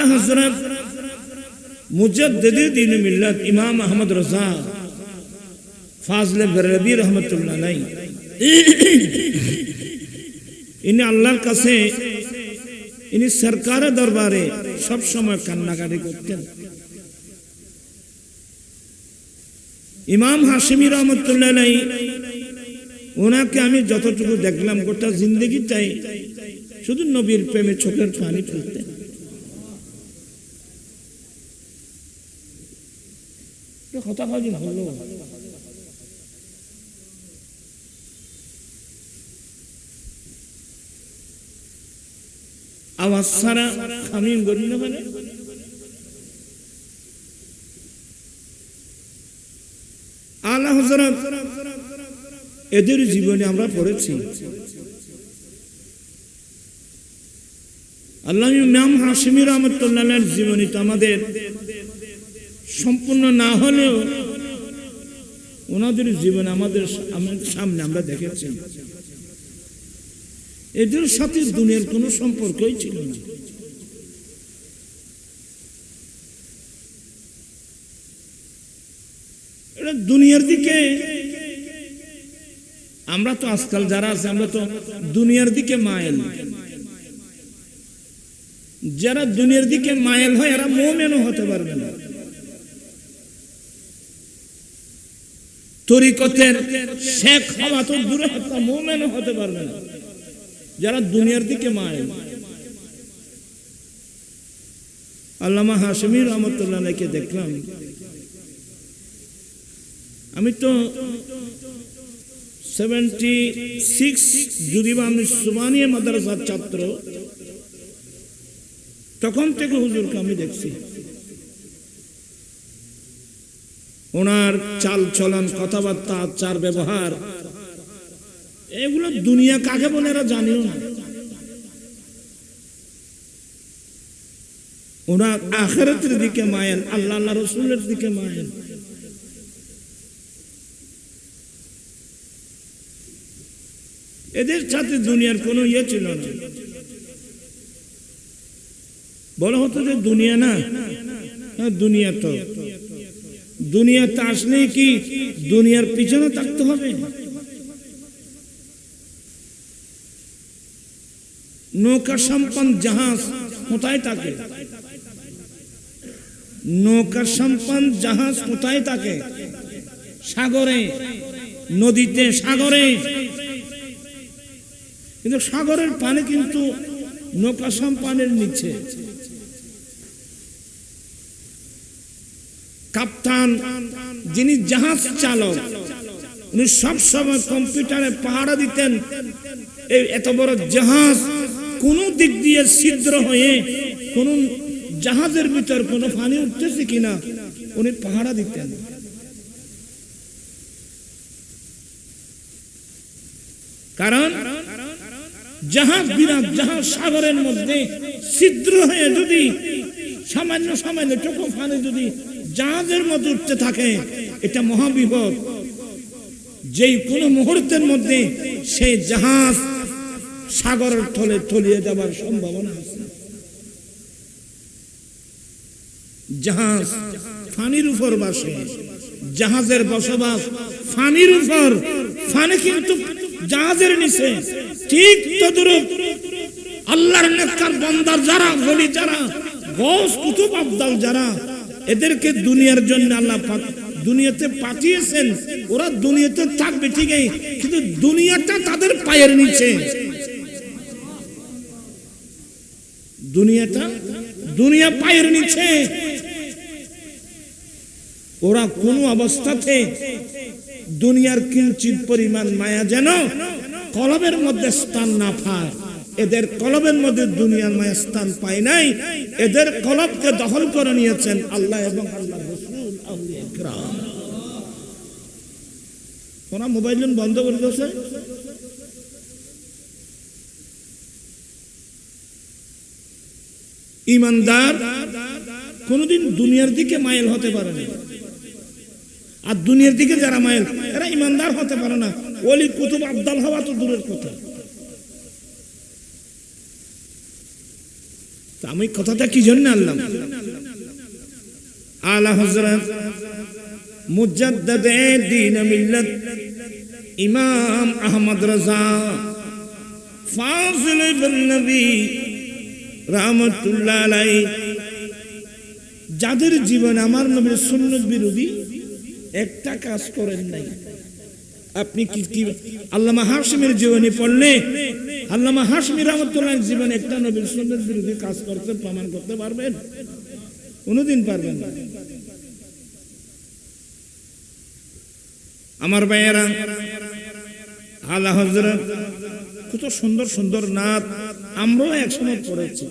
আলা হযরত মুজাদ্দিদে দ্বীন মিল্লাত ইমাম আহমদ রাজা ফাজলে বেরলভী রহমাতুল্লাহ আলাইহি ইনি আল্লাহর কাছে ইনি সরকারের দরবারে সব সময় কান্নাকাটি করতেন। ইমাম হাশিমি রহমাতুল্লাহ আলাইহি ওনাকে আমি যতটুকু দেখলাম গোটা জিন্দেগিটাই শুধু নবীর প্রেমে চোখের পানি ফেলতেন। কথা কাজী হলো আওয়াজ ছাড়া আমি বলি না মানে আলা হযরত এদের জীবনে আমরা পড়েছি। আল্লামা ইমাম হাশিমি রহমাতুল্লাহ আলাইহির জীবনী তো আমাদের সম্পূর্ণ না হলেও ওনাদের জীবন আমাদের সামনে আমরা দেখেছি। এদের সাথে দুনিয়ার কোনো সম্পর্কই ছিল না। এটা দুনিয়ার দিকে আমরা তো আজকাল যারা আছে আমরা তো দুনিয়ার দিকে মায়েল। যারা দুনিয়ার দিকে মায়েল হয় এরা মুমিনও হতে পারবে না, তরিকতের শেখ হওয়া তো দূরে হত্যা মুমিনও হতে পারবে না যারা দুনিয়ার দিকে মায়েল। আল্লামা হাশিমি রহমাতুল্লাহ আলাইহিকে দেখলাম, আমি তো 76 যদি আমি সুবহানিয়া মাদ্রাসার ছাত্র, তখন থেকে হুজুরকে আমি দেখছি। ওনার চাল চলন, কথাবার্তা, আচার ব্যবহার, এগুলো দুনিয়া কাকে বলে এরা জানিও না। ওনার আখিরাতের দিকে মায়েল, আল্লাহ আল্লাহ রাসূলের দিকে মায়েল। এদের সাথে দুনিয়ার কোনো ইয়ে ছিল না। বলা হতো যে দুনিয়া না, দুনিয়া তো দুনিয়াতে আসলে কি দুনিয়ার পিছনে থাকতে হবে? নৌকা সম্পন্ন জাহাজ কোথায় থাকে? নৌকা সম্পন্ন জাহাজ কোথায় থাকে? সাগরে, নদীতে, সাগরে। কিন্তু সাগরের পানি কিন্তু নৌকা সম্পন্নের নিচে। কাপ্তান যিনি জাহাজ চালক, উনি সবসময় কম্পিউটারে পাহারা দিতেন এই এত বড় জাহাজ কোন দিক দিয়ে ছিদ্র হয়ে কোন জাহাজের ভিতর কোনো পানি উঠতেছে কিনা উনি পাহারা দিতেন। কারণ জাহাজ বিরাট জাহাজ সাগরের মধ্যে ছিদ্র হয়ে যদি সামান্য সামান্য টুকু পানি যদি জাহাজের মধ্যে উঠতে থাকে, এটা মহাবিপদ। যেই কোনো মুহূর্তের মধ্যে সেই জাহাজ সাগরের তলে তলিয়ে যাবার সম্ভাবনা আছে। জাহাজ পানির উপর বসে, জাহাজের বসবাস পানির উপর, পানি কিন্তু জাহাজের নিচে। ঠিক তদ্রূপ আল্লাহর নেককার বান্দার যারা, বলি যারা, গৌস কুতুব আবদাল যারা, এদেরকে দুনিয়ার জন্য আল্লাহ পাক দুনিয়াতে পাঠিয়েছেন। ওরা দুনিয়াতে থাকবে ঠিকই, কিন্তু দুনিয়াটা তাদের পায়ের নিচে। দুনিয়া পায়ের নিচে। ওরা কোন অবস্থাতে দুনিয়ার কিঞ্চিত পরিমাণ মায়া যেন কলবের মধ্যে স্থান না পায়। এদের কলবের মধ্যে দুনিয়ার মায়া স্থান পায় নাই। এদের কলবকে দখল করে নিয়েছেন আল্লাহ এবং আল্লাহর রাসূল, আউলিয়া কিরাম। ওরা মোবাইল বন্ধ করে দিয়েছে। ইমানদার কোনদিন দুনিয়ার দিকে মাইল হতে পারে না। আর দুনিয়ার দিকে যারা মাইল, এরা ইমানদার হতে পারে না। ওলি কুতুব আবদাল হওয়া তো দূরের কথা। আমি কথাটা কি জন্য আনলাম? আলা হযরত মুজাদ্দিদে দ্বীন মিল্লাত ইমাম আহমদ রাজা ফাজিল ইবনে নবী রাহমাতুল্লাহ আলাইহি, যাদের জীবন আমার নবীর সুন্নাত বিরোধী একটা কাজ করেন নাই। আপনি কি আল্লামা হাশিমের জীবনী পড়লে আল্লামা হাশমি রাহমাতুল্লাহর জীবনে একটা নবীর সুন্নাত বিরোধী কাজ করতে প্রমাণ করতে পারবেন? কোনোদিন পারবেন না। আমার ভাইয়েরা, আলা হযরত কত সুন্দর সুন্দর নাত আমরাও একসময় পড়েছি।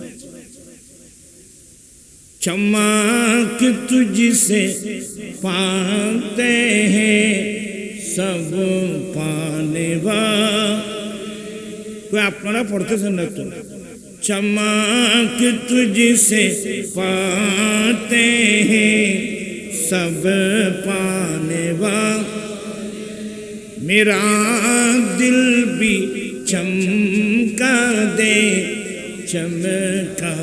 चमक तुझसे पाते हैं सब पाने कोई আপনারা পড়তেছেন না তো? चमक तुझसे पाते हैं सब पाने मेरा दिल भी चमका दे चमका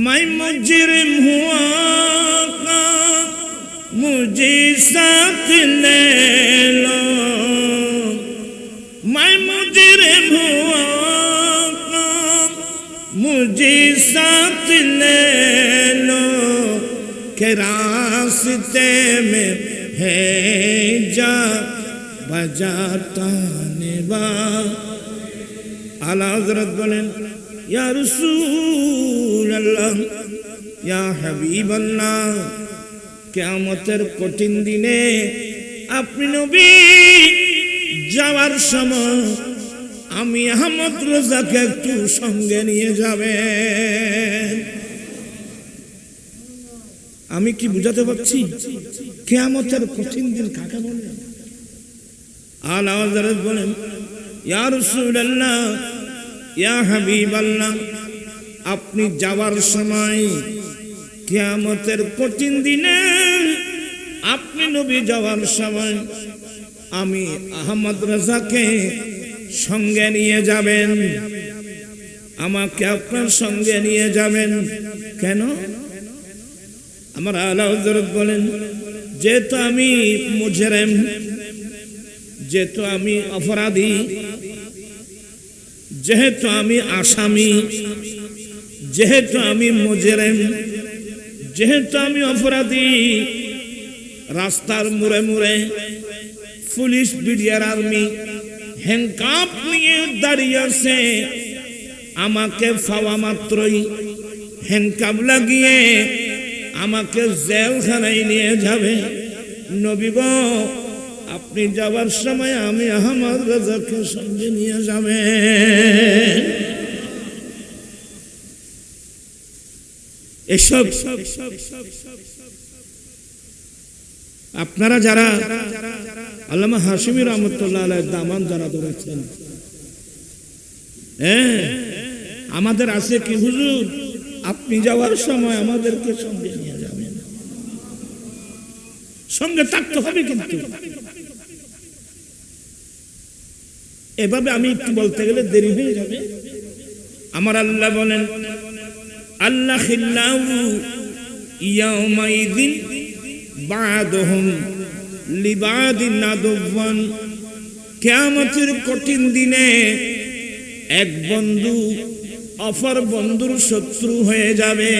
मैं मुजरिम हुआ मुझे साथ ले लो, मैं मुजरिम हुआ मुझे साथ ले लो, के रास्ते में है जा बजाता निभा। आला हज़रत बोलें या रसूल अल्लाह या हबीब अल्लाह, কিয়ামতের কঠিন দিনে আপনি নবী যাওয়ার সময় আমি আহমদ রাজাকে একটু সঙ্গে নিয়ে যাবেন। আমি কি বুঝাতে পারছি? কিয়ামতের কঠিন দিন কাকে বলে? আলা হযরত বলেন ইয়া রাসূলুল্লাহ ইয়া হাবিবাল্লাহ, আপনি যাওয়ার সময় কিয়ামতের কঠিন দিনে আপনি নবী যাওয়ার সময় আমি আহমদ রাজাকে সঙ্গে নিয়ে যাবেন, আমাকে আপনার সঙ্গে নিয়ে যাবেন। কেন? আমার আলা হযরত বলেন যেহেতু আমি মুজরিম, যেহেতু আমি অপরাধী, যেহেতু আমি আসামি, যেহেতু আমি মুজরিম, যেহেতু আমি অপরাধী, রাস্তার মোড়ে মোড়ে পুলিশ বিডিআর আর্মি হ্যান্ডকাপ নিয়ে দাঁড়িয়ে আছে, আমাকে পাওয়া মাত্রই হ্যান্ডকাপ লাগিয়ে আমাকে জেলখানায় নিয়ে যাবে। নবী গো, আপনি যাওয়ার সময় আমি আহমদ রাজাকে সঙ্গে নিয়ে যাবেন। এসব আপনারা যারা আল্লামা হাশিমি রহমতুল্লাহ আলাইহির দামান যারা ধরেছেন, আমাদের আছে কি হুজুর আপনি যাওয়ার সময় আমাদেরকে সঙ্গে নিয়ে যাবেন, সঙ্গে থাকতে হবে। কিন্তু এভাবে আমি একটু বলতে গেলে দেরি হয়ে যাবে। আমার আল্লাহ বলেন আল্লাহ খিল্লাহু ইয়াউমাইযিন বা'দুহুম লিবাদিন আদুওয়ান, কিয়ামতের কঠিন দিনে এক বন্ধু অপর বন্ধুর শত্রু হয়ে যাবে।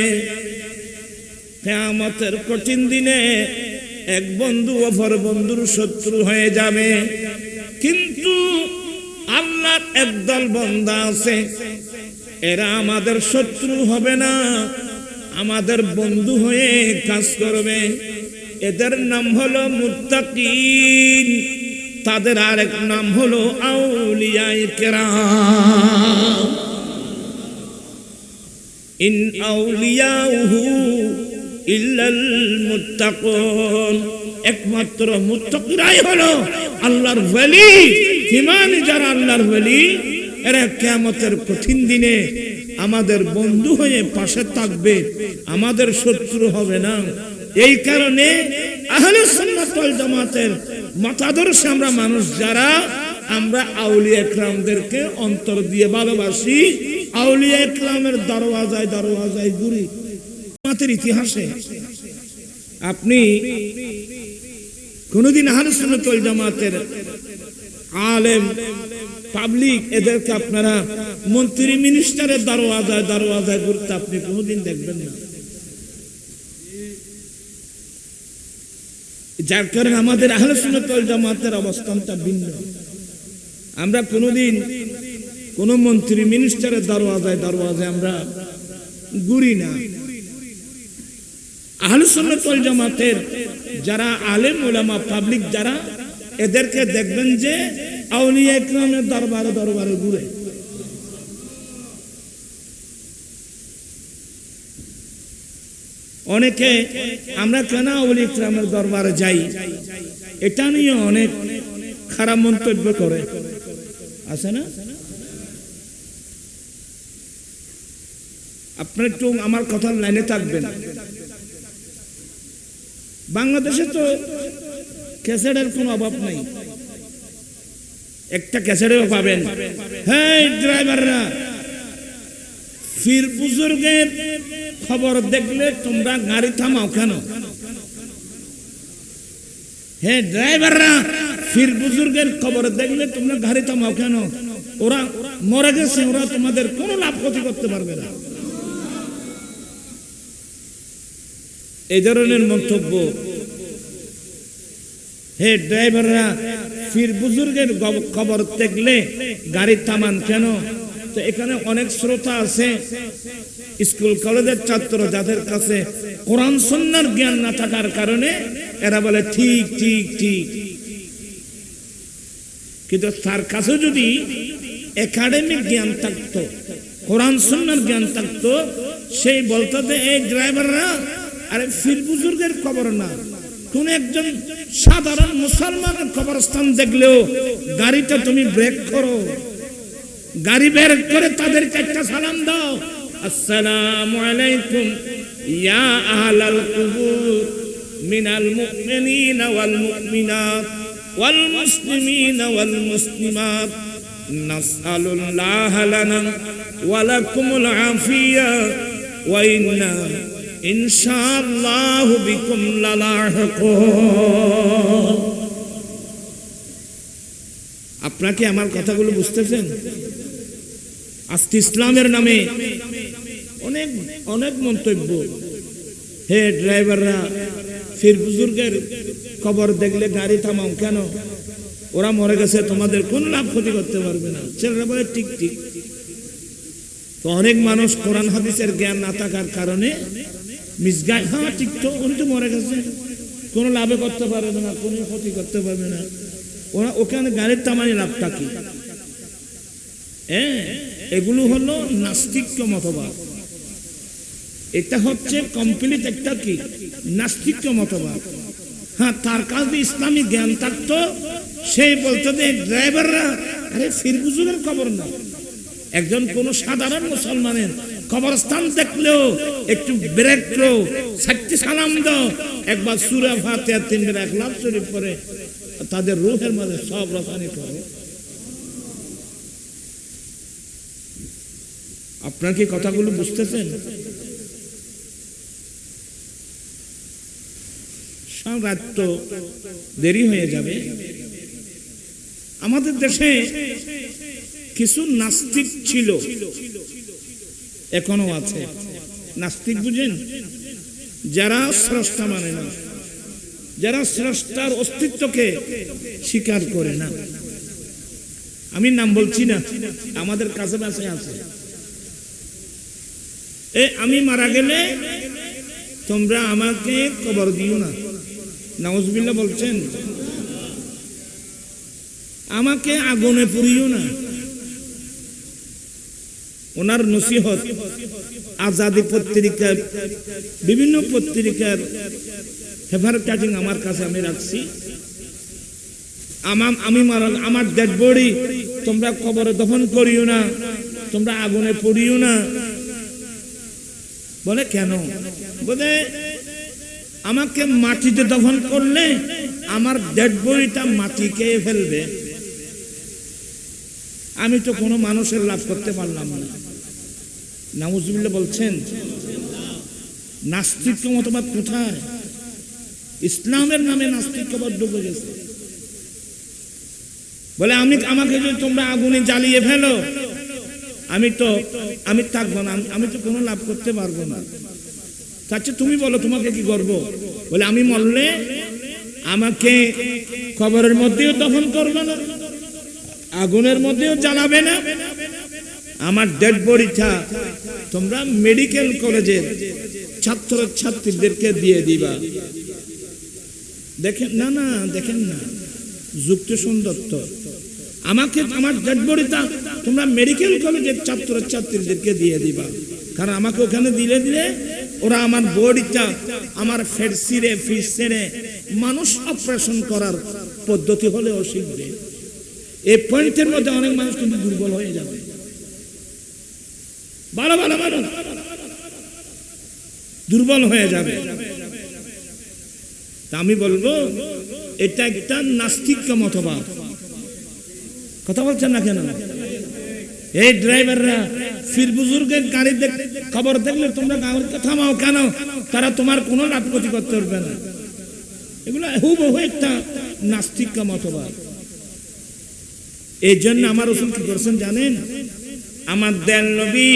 কিয়ামতের কঠিন দিনে এক বন্ধু অপর বন্ধুর শত্রু হয়ে যাবে। কিন্তু আল্লাহর একদল বান্দা আছে, এরা আমাদের শত্রু হবে না, আমাদের বন্ধু হয়ে কাজ করবে। এদের নাম হলো মুত্তাকিন, তাদের আরেক নাম হলো আউলিয়ায়ে কেরাম। ইন আউলিয়াহু ইল্লাল মুত্তাকুন, একমাত্র মুত্তাকিরাই হলো আল্লাহর ওলি। ঈমানি যারা আল্লাহর ওলি, এরা কিয়ামতের কঠিন দিনে আমাদের বন্ধু হয়ে পাশে থাকবে, আমাদের শত্রু হবে না। এই কারণে আহলে সুন্নাত ওয়াল জামাতের মতাদর্শে আমরা মানুষ যারা আমরা আউলিয়া একরামদেরকে অন্তর দিয়ে ভালোবাসি, আউলিয়া একরামের দরওয়াজায় দরওয়াজায় ঘুরি। জামাতের ইতিহাসে আপনি কোনদিন আহলে সুন্নাত ওয়াল জামাতের আলেম পাবলিক এদেরকে আপনারা মন্ত্রী মিনিস্টারের দরওয়াজায় দরওয়াজায় ঘুরতে আপনি কোনদিন দেখবেন না। যার কারণে আমাদের আহলে সুন্নাত ওয়াল জামাতের অবস্থানটা ভিন্ন। আমরা কোনদিন কোন মন্ত্রী মিনিস্টারের দরওয়াজায় দরওয়াজায় আমরা ঘুরি না। আহলে সুন্নাত ওয়াল জামাতের যারা আলেম উলামা পাবলিক যারা, এদেরকে দেখবেন যে আউলিয়া ইকরামের দরবারে দরবারে ঘুরে। অনেকে আমরা কেন আউলিয়া ইকরামের দরবারে যাই এটা নিয়ে অনেক খারাপ মন্তব্য করে, আছে না? আপনার একটু আমার কথার লাইনে থাকবেন। বাংলাদেশে তো ক্যাসেটের কোনো অভাব নাই, একটা ক্যাসেটেও পাবেন। হেই ড্রাইভাররা, ফির বুজুর্গের খবর দেখলে তোমরা গাড়ি থামাও কেন? হে ড্রাইভাররা, ফির বুজুর্গের খবর দেখলে তোমরা গাড়ি থামাও কেন? ওরা মরে গেছে, ওরা তোমাদের কোনো লাভ ক্ষতি করতে পারবে না। এই ধরনের মন্তব্য। হে ড্রাইভাররা, ফির বুজুর্গের খবর দেখলে গাড়ি থামান কেন? তো এখানে অনেক শ্রোতা আছে স্কুল কলেজের ছাত্র, যাদের কাছে কোরআন সুন্নাহর জ্ঞান না থাকার কারণে এরা বলে ঠিক ঠিক ঠিক, কিন্তু তার কাছে যদি একাডেমিক জ্ঞান থাকতো, কোরআন সুন্নাহর জ্ঞান থাকতো, সেই বলতো যে এই ড্রাইভাররা, আরে ফির বুজুর্গের খবর না, কোন একজন সাধারণ মুসলমানের কবরস্থান দেখলেও গাড়িটা তুমি ব্রেক করো, গাড়ি বের করে তাদেরকে একটা সালাম দাও, আসসালামু আলাইকুম ইয়া আহলাল কুবুর মিনাল মুমিনিনা ওয়াল মুমিনাত ওয়াল মুসলিমিনা ওয়াল মুসলিমাত নাসআলুল্লাহ লানা ওয়া লাকুমুল আফিয়া ওয়া ইন্না ইনশাআল্লাহু বিকুম লালাহিকুন। আপনাকে আমার কথাগুলো বুঝতেছেন? আজকে ইসলামের নামে অনেক অনেক মন্তব্য। হে ড্রাইভাররা, ফির বুজুর্গের খবর দেখলে গাড়ি থামাও কেন? ওরা মরে গেছে, তোমাদের কোন লাভ ক্ষতি করতে পারবে না। ছেলেরা বলে ঠিক ঠিক। তো অনেক মানুষ কোরআন হাদিসের জ্ঞান না থাকার কারণে মিসগাই, হ্যাঁ ঠিক তো, উনি তো মরে গেছে, কোনো লাভে করতে পারবে না, কোনো ক্ষতি করতে পারবে না, ওরা ওখানে গাড়ির তামানি লাভটা কি? এগুলো হলো নাস্তিক্য মতবাদ। এটা হচ্ছে কমপ্লিট একটা কি নাস্তিক্য মতবাদ। হ্যাঁ, তার কাছে ইসলামী জ্ঞান থাকতো, সেই বলতো যে ড্রাইভাররা, আরে ফির বুজুর্গের খবর না, একজন কোন সাধারণ মুসলমানের কবরস্থান দেখলেও একটু ব্রেক করো, সাক্ষী সালাম দাও, একবার সূরা ফাতিহা 3 বার ইখলাস শরীফ পড়ে তাদের রূহের মাঝে সব রসানি করো। আপনারা কি কথাগুলো বুঝতেছেন? রাত তো দেরি হয়ে যাবে। আমাদের দেশে কিছু নাস্তিক ছিল, এখনো আছে। নাস্তিক বুঝেন? যারা স্রষ্টা মানে না, যারা স্রষ্টার অস্তিত্বকে স্বীকার করে না। আমি নাম বলছি না, আমাদের কাছে কাছে আছে। আমি মারা গেলে তোমরা আমাকে কবর দিও না, নাউজুবিল্লাহ বলছেন। আমাকে আগুনে পুড়িও না। ওনার নসিহত আজাদি পত্রিকা, বিভিন্ন পত্রিকার হেফার কাটিং আমার কাছে আমি রাখছি। আমি মারা, আমার ডেড বডি তোমরা কবরে দফন করিও না, তোমরা আগুনে পুড়িও না। বলে কেন? বলে আমাকে মাটিতে দফন করলে আমার ডেড বডিটা মাটি খেয়ে ফেলবে, আমি তো কোনো মানুষের লাভ করতে পারলাম না। নাউজুবিল্লাহ বলছেন। নাস্তিক মতবাদ কোথায়? ইসলামের নামে নাস্তিকবাদ ঢুকে গেছে। বলে আমাকে যদি তোমরা আগুনে জ্বালিয়ে ফেলো, আমি থাকবো না, আমি তো কোনো লাভ করতে পারবো না। আচ্ছা তুমি বলো তোমাকে কি করব? বলে আমি মরলে আমাকে কবরের মধ্যেও দফন করবে না, আগুনের মধ্যেও জ্বালাবে না, আমার ডেড বডিটা তোমরা মেডিকেল কলেজের ছাত্র ছাত্রীদেরকে দিয়ে দিবা। দেখেন না দেখেন না, যুক্তি সুন্দর তো। আমাকে আমার ডেড বডিটা তোমরা মেডিকেল কলেজের ছাত্র ছাত্রীদেরকে দিয়ে দিবা, কারণ আমাকে ওখানে দিলে ওরা আমার বডিটা আমার ফেট ছিঁড়ে ফিস ছেড়ে মানুষ অপারেশন করার পদ্ধতি হলেও শিখবে। এই পয়েন্টের মধ্যে অনেক মানুষ কিন্তু দুর্বল হয়ে যাবে। ভালো দুর্বল হয়ে যাবে। তা আমি বলবো এটা একটা নাস্তিক মতবাদ। কথা বলছেন না কেন? এই ড্রাইভাররা ফির বুজুর্গের গাড়ি খবর দেখলে তোমরা থামাও কেন? তারা তোমার কোনো লাভ ক্ষতি করতে পারবে না। এগুলো হুবহু একটা নাস্তিক মতবাদ। এই জন্য আমার রাসূল কি করেছেন জানেন? আমার দয়াল নবী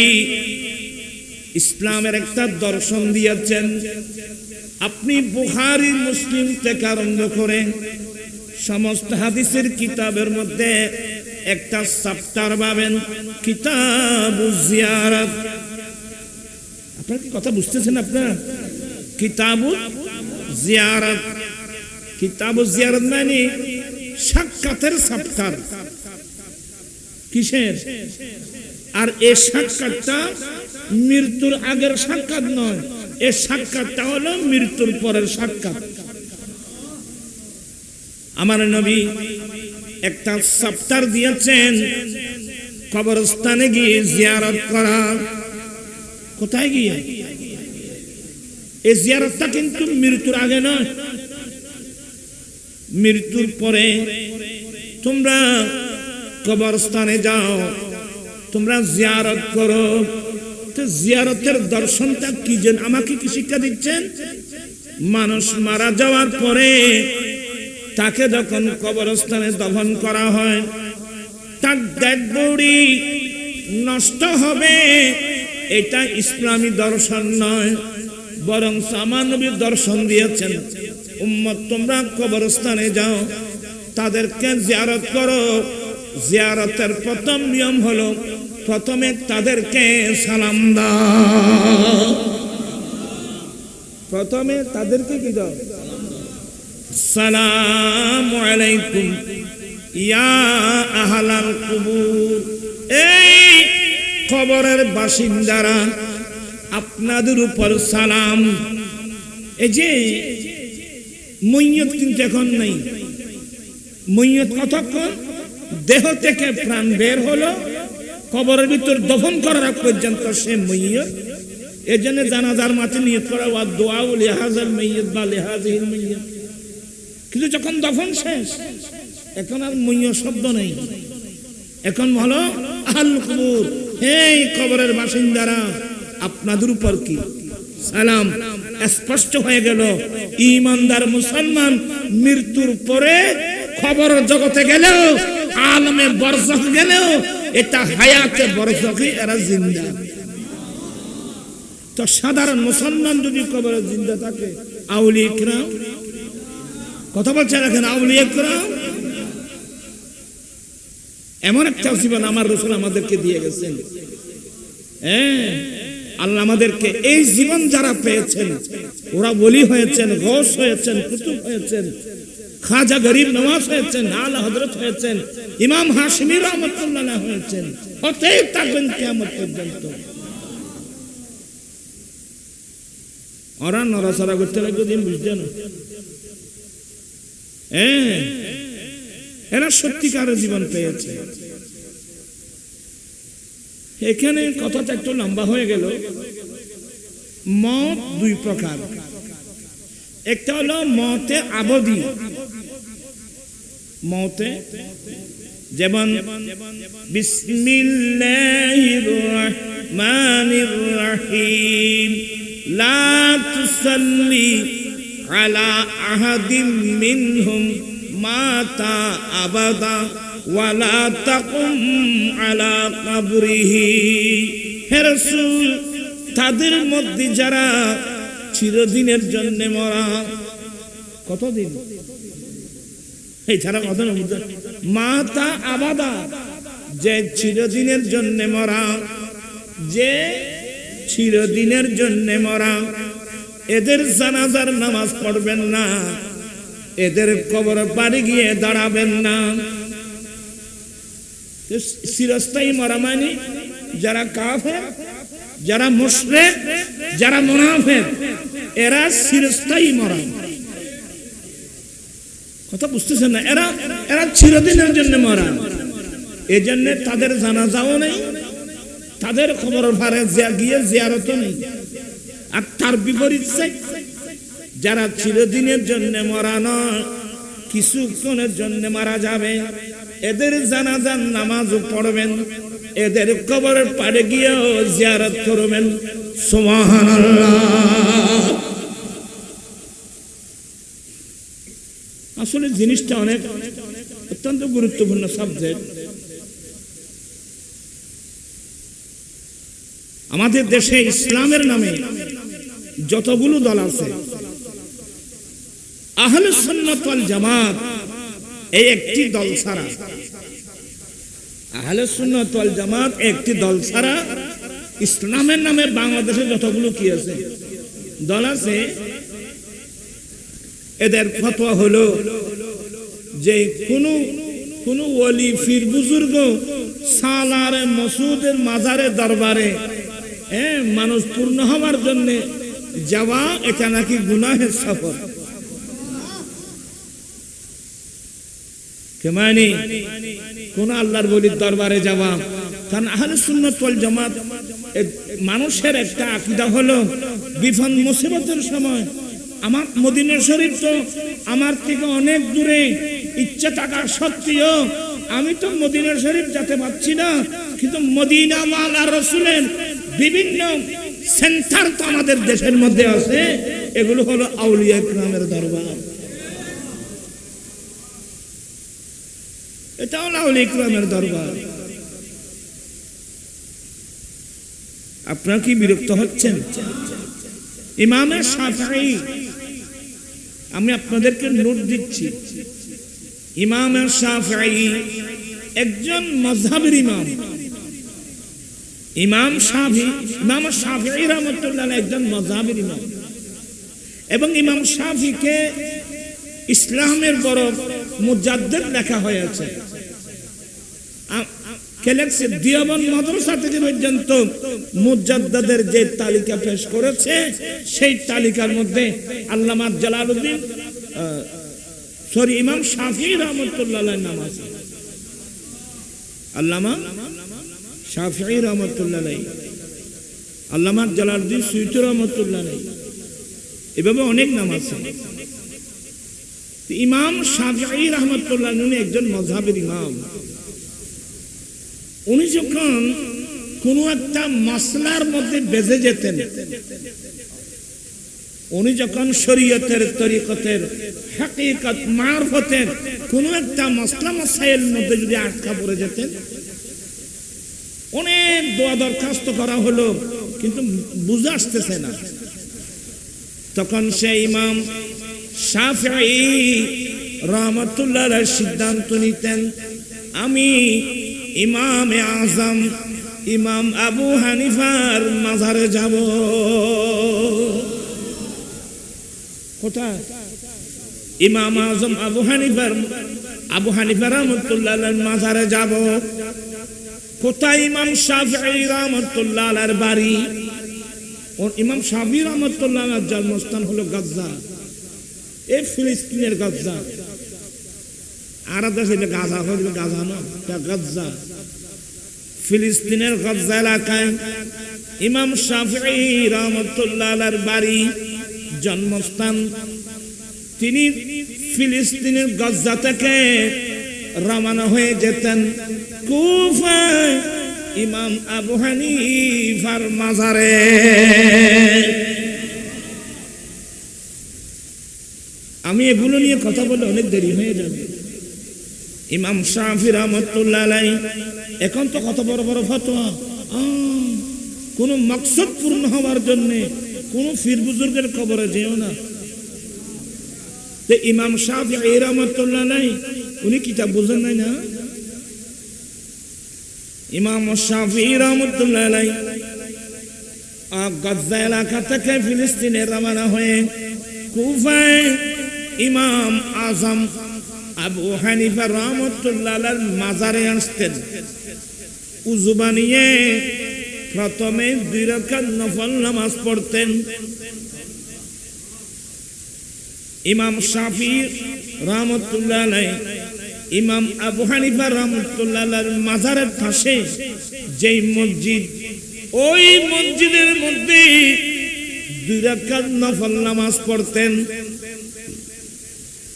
ইসলামের একটা দর্শন দিয়েছেন। আপনি বুখারী মুসলিম থেকে আরম্ভ করে সমস্ত হাদিসের কিতাবের মধ্যে একটা চ্যাপ্টার পাবেন, কিতাবুজ জিয়ারাত। আপনারা কি কথা বুঝতেছেন? আপনারা কিতাবুজ জিয়ারাত, কিতাবুজ জিয়ারাত মানে সাক্ষাতের চ্যাপ্টার। কিসের? আর এই সাক্ষাৎটা মৃত্যুর আগের সাক্ষাৎ নয়, এই সাক্ষাৎটা হলো মৃত্যুর পরের সাক্ষাৎ। আমার নবী একটা চ্যাপ্টার দিয়েছেন কবরস্থানে গিয়ে জিয়ারত করা। কোথায় গিয়ে? এই জিয়ারতটা কিন্তু মৃত্যুর আগে নয়, মৃত্যুর পরে। তোমরা কবরস্থানে যাও, তোমরা জিয়ারত করো। তো জিয়ারতের দর্শনটা কি যেন আমাকে কি শিক্ষা দিচ্ছেন? মানুষ মারা যাওয়ার পরে তাকে যখন কবরস্থানে দফন করা হয়, তার ডেড বডি নষ্ট হবে, এটা ইসলামী দর্শন নয়, বরং আমার নবী দর্শন দিয়েছেন উম্মত তোমরা কবরস্থানে যাও, তাদেরকে জিয়ারত করো। জিয়ারতের প্রথম নিয়ম হলো প্রথমে তাদেরকে সালাম দাও। প্রথমে তাদেরকে কি দাও? আসসালামু আলাইকুম ইয়া আহলাল কুবুর। এই কবরের বাসিন্দারা, আপনাদের উপর সালাম। এই যে মইয়ত কিন্তু এখন নেই। মইয়ত কতক্ষণ? দেহ থেকে প্রাণ বের হলো, কবরের ভিতর দফন করার আগ পর্যন্ত সে মইয়ত। এই জন্য জানাজার মাঠে নিয়ত করা ওয়া দোয়া লিহাজাল মাইয়িত বা লিহাজিল মাইয়িত। কিন্তু যখন দফন শেষ, এখন আর মইয়ত শব্দ নেই, এখন হলো আহল কুবুর। এই কবরের বাসিন্দারা, আপনাদের উপর কি সালাম। স্পষ্ট হয়ে গেল ঈমানদার মুসলমান মৃত্যুর পরে খবর জগতে গেলেও, আলমে বরজখ গেলেও, এটা হায়াতে বরজখে এরা জিন্দা। তো সাধারণ মুসলমান যদি কবরে জিন্দা থাকে, আউলিয়া কিরাম, কথা বলছে রাখেন, আউলিয়া কিরাম এমন একটা জীবন আমার রাসূল আমাদেরকে দিয়ে গেছেন। আল্লাহ আমাদেরকে এই জীবন যারা পেয়েছেন, ওরা ওলি হয়েছেন, গৌস হয়েছেন, কুতুব হয়েছেন, খাজা গরিব নওয়াজ হয়েছেন, আলা হযরত হয়েছেন, ইমাম হাশমি রাহমাতুল্লাহ হয়েছেন, হতেই থাকবেন কিয়ামত পর্যন্ত। ওরা নড়াচড়া করতে লাগবে, দিন বুঝছে না। এরা সত্যিকারের জীবন পেয়েছে। এখানে কথাটা একটু লম্বা হয়ে গেল। মত দুই প্রকার, একটা হলো মতে আবদি, মতে যেমন বিসমিল্লাহির রহমানির রহিম লা তুসাল্লি আলা আহাদিম মিনহুম মাতা আবাদা ওয়ালা তাকুম আলা কবরিহি। হে রাসূল, তাদের মধ্যে যারা চিরদিনের জন্য মরা, কতদিন এই ছাড়া কথা না, মাতা আবাদা, যে চিরদিনের জন্য মরা, যে চিরদিনের জন্য মরা, এদের জানাজার নামাজ পড়বেন না, এদের কবর পাড়ে গিয়ে দাঁড়াবেন না। চিরস্থায়ী মরা মানে যারা কাফের, যারা মুশরিক, যারা মুনাফিক, এরা চিরস্থায়ী মরা। কথা বুঝতেছেন না? এরা চিরদিনের জন্য মরা, এই জন্য তাদের জানাজাও নেই, তাদের কবর পাড়ে গিয়ে জিয়ারতও নেই। আর তার বিপরীত যারা চিরদিনের জন্য মরা নয়, কিছুক্ষণের জন্য মারা যাবে, এদের জানাজার নামাজও পড়বেন, এদের কবরের পাড়ে গিয়েও জিয়ারত করবেন। সুবহানাল্লাহ। আসলে জিনিসটা অনেক অত্যন্ত গুরুত্বপূর্ণ সাবজেক্ট। আমাদের দেশে ইসলামের নামে যতগুলো দল আছে, আহলে সুন্নাত ওয়াল জামাত এই একটি দল ছাড়া, আহলে সুন্নাত ওয়াল জামাত একটি দল ছাড়া ইসলামের নামে বাংলাদেশে যতগুলো কি আছে দল আছে, এদের ফতোয়া হলো যে কোন ওলি পীর বুজুর্গ সালার মসুদের মাজারে দরবারে মানুষ পূর্ণ হওয়ার জন্য যাওয়া, এটা নাকি গুনাহের সফর। কেমানি কোন আল্লাহর ওলির দরবারে যাওয়া। কারণ আহলে সুন্নাত ওয়াল জামাত মানুষের একটা আকীদা হলো বিপদ মুসিবতের সময়, আমার মদিনা শরীফ তো আমার থেকে অনেক দূরে, ইচ্ছা থাকা সত্ত্বেও আমি তো মদিনা শরীফ যেতে পারছি না, কিন্তু মদিনা ওয়ালা রাসূলের বিভিন্ন সেন্টার তো আমাদের দেশের মধ্যে আছে, এগুলো হলো আউলিয়া ইকরামের দরবার। এটা হলো আউলিয়া ইকরামের দরবার। আপনারা কি বিরক্ত হচ্ছেন? ইমাম শাফিঈ, আমি আপনাদেরকে নোট দিচ্ছি, ইমাম শাফিঈ একজন মাযহাবের ইমাম। ইমাম শাফিঈ রাহমাতুল্লাহ আলাইহি একজন মাযহাবের ইমাম, এবং ইমাম শাফিঈকে ইসলামের বড় মুজাদ্দিদ লেখা হয়েছে। দেওবন্দ মাদ্রাসা থেকে পর্যন্ত মুজাদ্দিদের যে তালিকা পেশ করেছে, সেই তালিকার মধ্যে আল্লামা জালালউদ্দিন ইমাম শাফিঈ রাহমাতুল্লাহ আলাইহির নাম আছে। আল্লামা শাফিঈ রাহমাতুল্লাহ আলাইহি, আল্লামা জালালউদ্দিন সুয়ুতী রাহমাতুল্লাহ আলাইহি, এভাবে অনেক নাম আছে। ইমাম শাফিঈ রাহমাতুল্লাহ উনি একজন মাযহাবের ইমাম। উনি যখন কোন একটা মাসলার মধ্যে বেজে যেতেন, উনি যখন শরীয়তের তরিকতের হাকিকত মারফতের কোন একটা মাসলা মাসাইল মধ্যে যদি আটকা পড়ে যেতেন, অনেক দোয়া দরখাস্ত করা হলো কিন্তু বুঝে আসতেছে না, তখন সেই ইমাম শাফিঈ রাহমাতুল্লাহ আলাইহি সিদ্ধান্ত নিতেন, আমি ইমামে আজম ইমাম আবু হানিফার মাজারে যাব। কোথায়? ইমাম আজম আবু হানিফা রাহমাতুল্লাহ আলাইহির মাজারে যাব। কোথায়? ইমাম শাফিঈ রাহমাতুল্লাহ আলাইহির বাড়ি। ইমাম শাফিঈ রাহমাতুল্লাহ আলাইহির জন্মস্থান হলো গাজা, এই ফিলিস্তিনের গাজা। আর দেশে গাজা হইলে গাজা না, গাজা ফিলিস্তিনের গাজা এলাকায় ইমাম শাফিঈ রাহমাতুল্লাহ আলাইহির বাড়ি, জন্মস্থান। তিনি ফিলিস্তিনের গাজা থেকে রওনা হয়ে যেতেন কুফায় ইমাম আবু হানিফার মাজারে। আমি এগুলো নিয়ে কথা বলে অনেক দেরি হয়ে যাবে। ইমাম শাফি রাহমাতুল্লাহ আলাইহি এখন তো কত বড় বড় ফতোয়া, কোন মাকসাদ পূর্ণ হওয়ার জন্য কোন পীর বুজুর্গের কবরে যেও না। তো ইমাম শাফি রাহমাতুল্লাহ আলাইহি উনি কিতাব বুঝেন নাই না? ইমাম শাফি রাহমাতুল্লাহ আলাইহি গাজ্জা এলাকা থেকে ফিলিস্তিনে রওনা হয়ে কুফায় ইমাম আজম আবু হানিফা রাহমাতুল্লাহ আলাইহির মাজারে আসতেন। উযু বানিয়ে প্রথমে 2 রাকাত নফল নামাজ পড়তেন। ইমাম শাফি রাহমাতুল্লাহ আলাইহি ইমাম আবু হানিফা রাহমাতুল্লাহ আলাইহির মাজারের পাশে যেই মসজিদ, ওই মসজিদের মধ্যে 2 রাকাত নফল নামাজ পড়তেন।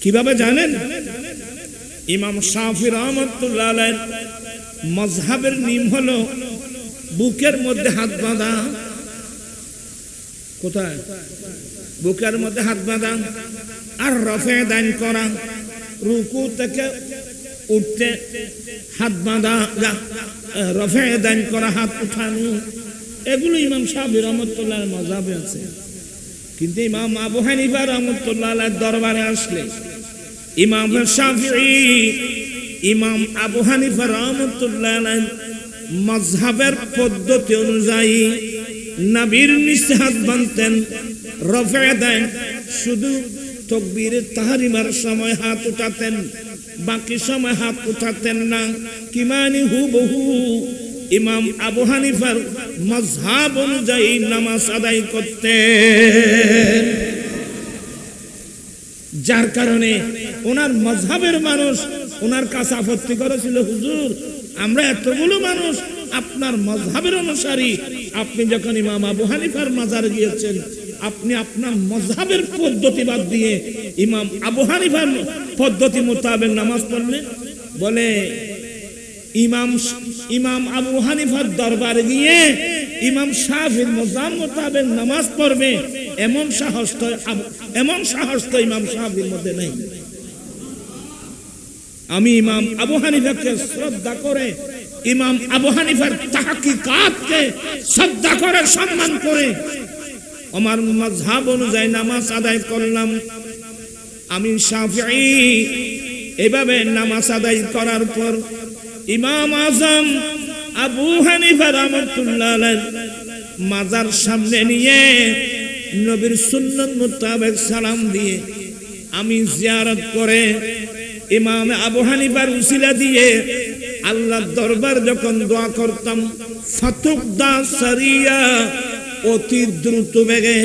কিভাবে জানেন? ইমাম শাফি রাহমাতুল্লাহ আলাইহির মাযহাবের নিয়ম হলো বুকের মধ্যে হাত বাঁধা। কোথায়? বুকের মধ্যে হাত বাঁধা আর রফে দান করা, রুকু থেকে উঠতে হাত বাঁধা, রফে দান করা, হাত উঠানো, এগুলো ইমাম শাফি রাহমাতুল্লাহ আলাইহির মাযহাবে আছে। কিন্তু ইমাম আবু হানিফা রাহমাতুল্লাহ আলাইহির দরবারে আসলে ইমাম শাফিঈ ইমাম আবু হানিফা রাহমাতুল্লাহ আলাইহির মাযহাবের পদ্ধতি অনুযায়ী নবীর নিচে হাত বাঁধতেন, রফে দেন, শুধু তাকবীরে তাহরিমার সময় হাত উঠাতেন, বাকি সময় হাত উঠাতেন না। কি মানে হুবহু ইমাম আবু হানিফার মাযহাব অনুযায়ী নামাজ আদায় করতেন। যার কারণে ওনার মাযহাবের মানুষ ওনার কাছে আপত্তি করেছিল, হুজুর আমরা এতগুলো মানুষ আপনার মাযহাবের অনুসারী, আপনি যখন ইমাম আবু হানিফার মাজারে গিয়েছেন আপনি আপনার মাযহাবের পদ্ধতি বাদ দিয়ে ইমাম আবু হানিফার পদ্ধতি মোতাবেক নামাজ পড়লেন। বলে ইমাম আবু হানিফার দরবারে গিয়ে ইমাম শাফির মাযহাব মোতাবেক নামাজ পড়বে এমন সাহস তো ইমাম শাফির মধ্যে নেই। আমি ইমাম আবু হানিফাকে শ্রদ্ধা করে, ইমাম আবু হানিফার তাহকিকাতকে শ্রদ্ধা করে, সম্মান করে আমার মাযহাব অনুযায়ী নামাজ আদায় করলাম। আমি শাফিঈ। এভাবে নামাজ আদায় করার পর ইমাম আজম আবু হানিফা রাহমাতুল্লাহ আলাইহি মাজার সামনে নিয়ে নবীর সুন্নাত মোতাবেক সালাম দিয়ে আমি জিয়ারত করে ইমাম আবু হানিফার উসিলা দিয়ে আল্লাহর দরবার যখন দোয়া করতাম, ফাতুকদা সারিয়া, অতি দ্রুত বেগে